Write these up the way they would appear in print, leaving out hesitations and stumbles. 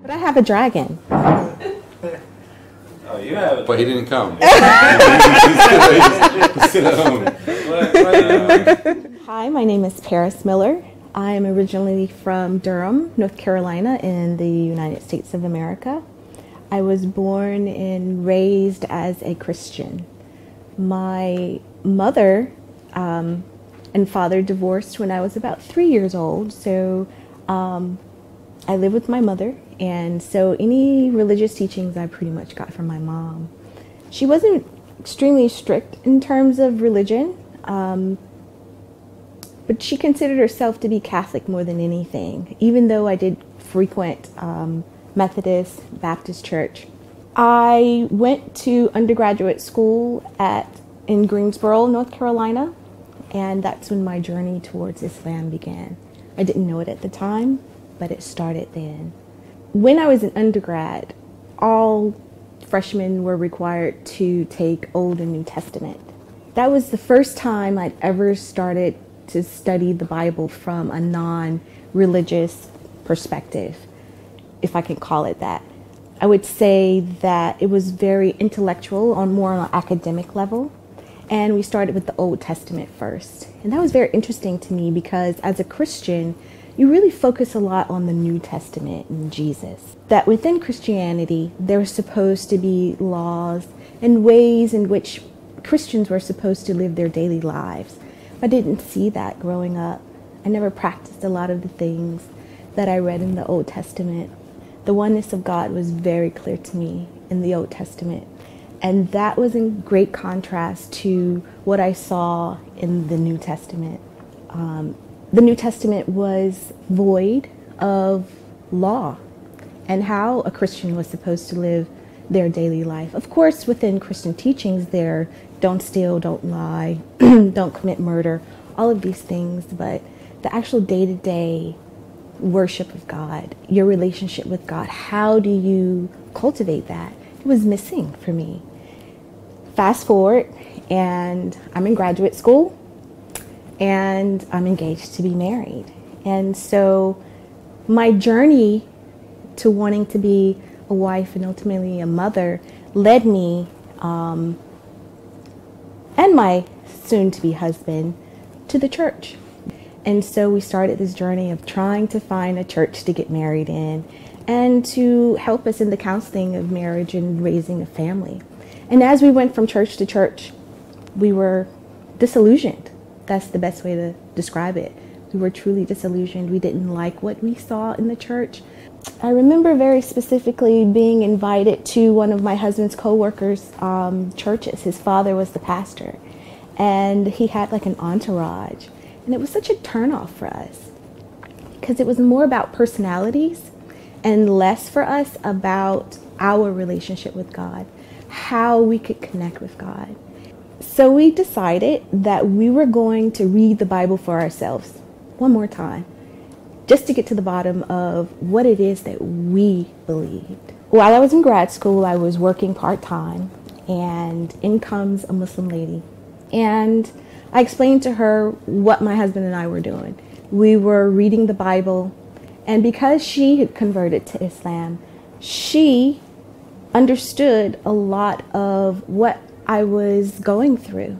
But I have a dragon. Oh, you have it. But he didn't come. Sit at home. Hi, my name is Paris Miller. I am originally from Durham, North Carolina in the United States of America. I was born and raised as a Christian. My mother and father divorced when I was about 3 years old, so I lived with my mother, and so any religious teachings I pretty much got from my mom. She wasn't extremely strict in terms of religion, but she considered herself to be Catholic more than anything, even though I did frequent Methodist, Baptist church. I went to undergraduate school in Greensboro, North Carolina, and that's when my journey towards Islam began. I didn't know it at the time, but it started then. When I was an undergrad, all freshmen were required to take Old and New Testament. That was the first time I'd ever started to study the Bible from a non-religious perspective, if I can call it that. I would say that it was very intellectual, more on an academic level. And we started with the Old Testament first. And that was very interesting to me because as a Christian, you really focus a lot on the New Testament and Jesus. That within Christianity, there were supposed to be laws and ways in which Christians were supposed to live their daily lives. I didn't see that growing up. I never practiced a lot of the things that I read in the Old Testament. The oneness of God was very clear to me in the Old Testament. And that was in great contrast to what I saw in the New Testament. The New Testament was void of law and how a Christian was supposed to live their daily life. Of course, within Christian teachings, there don't steal, don't lie, don't commit murder, all of these things, but the actual day-to-day worship of God, your relationship with God, how do you cultivate that? It was missing for me. Fast forward, and I'm in graduate school, and I'm engaged to be married. And so my journey to wanting to be a wife and ultimately a mother led me and my soon-to-be husband to the church. And so we started this journey of trying to find a church to get married in and to help us in the counseling of marriage and raising a family. And as we went from church to church, we were disillusioned. That's the best way to describe it. We were truly disillusioned. We didn't like what we saw in the church. I remember very specifically being invited to one of my husband's co-workers' churches. His father was the pastor, and he had like an entourage. And it was such a turnoff for us because it was more about personalities and less for us about our relationship with God, how we could connect with God. So we decided that we were going to read the Bible for ourselves one more time, just to get to the bottom of what it is that we believed. While I was in grad school, I was working part-time, and in comes a Muslim lady. And I explained to her what my husband and I were doing. We were reading the Bible, and because she had converted to Islam, she understood a lot of what I was going through.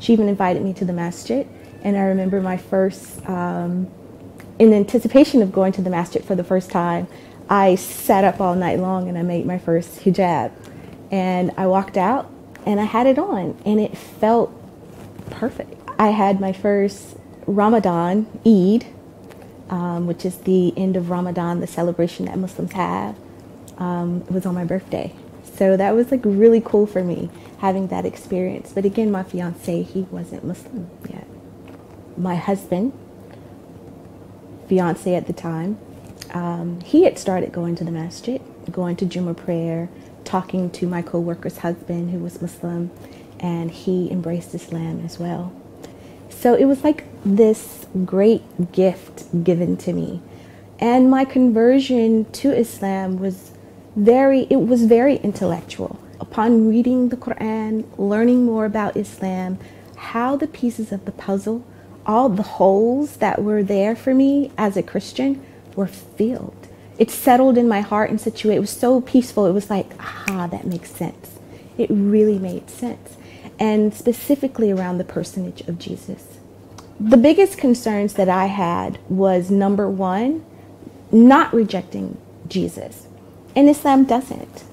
She even invited me to the masjid, and I remember my first, in anticipation of going to the masjid for the first time, I sat up all night long and I made my first hijab. And I walked out and I had it on, and it felt perfect. I had my first Ramadan Eid, which is the end of Ramadan, the celebration that Muslims have. It was on my birthday. So that was like really cool for me, having that experience. But again, my fiance, he wasn't Muslim yet. My husband, fiance at the time, he had started going to the masjid, going to Jummah prayer, talking to my co-worker's husband who was Muslim, and he embraced Islam as well. So it was like this great gift given to me. And my conversion to Islam was very intellectual. Upon reading the Quran, learning more about Islam, how the pieces of the puzzle, all the holes that were there for me as a Christian were filled. it settled in my heart and it was so peaceful. It was like, aha, that makes sense. It really made sense. And specifically around the personage of Jesus. The biggest concerns that I had was, number one, not rejecting Jesus. And Islam doesn't.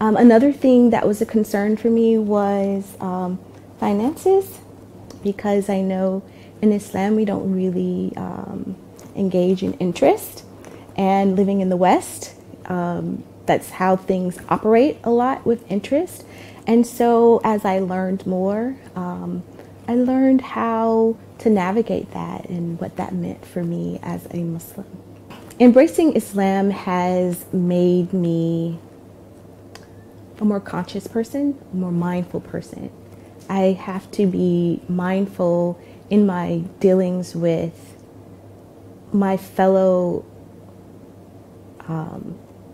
Another thing that was a concern for me was finances, because I know in Islam we don't really engage in interest, and living in the West, that's how things operate a lot with interest. And so as I learned more, I learned how to navigate that and what that meant for me as a Muslim. Embracing Islam has made me a more conscious person, a more mindful person. I have to be mindful in my dealings with my fellow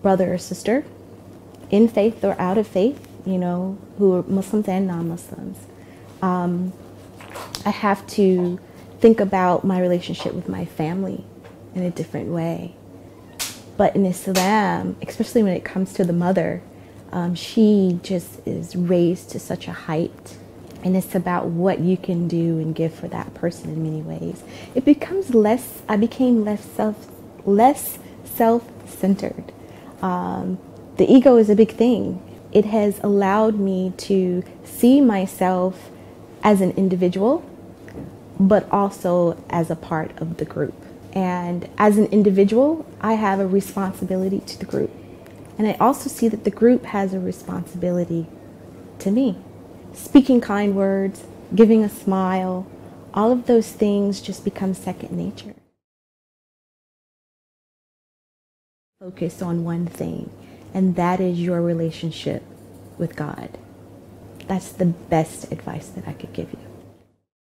brother or sister, in faith or out of faith, who are Muslims and non-Muslims. I have to think about my relationship with my family in a different way. But in Islam, especially when it comes to the mother, she just is raised to such a height. And it's about what you can do and give for that person in many ways. It becomes I became less self-centered. The ego is a big thing. It has allowed me to see myself as an individual, but also as a part of the group. And as an individual, I have a responsibility to the group. And I also see that the group has a responsibility to me. Speaking kind words, giving a smile, all of those things just become second nature. Focus on one thing, and that is your relationship with God. That's the best advice that I could give you.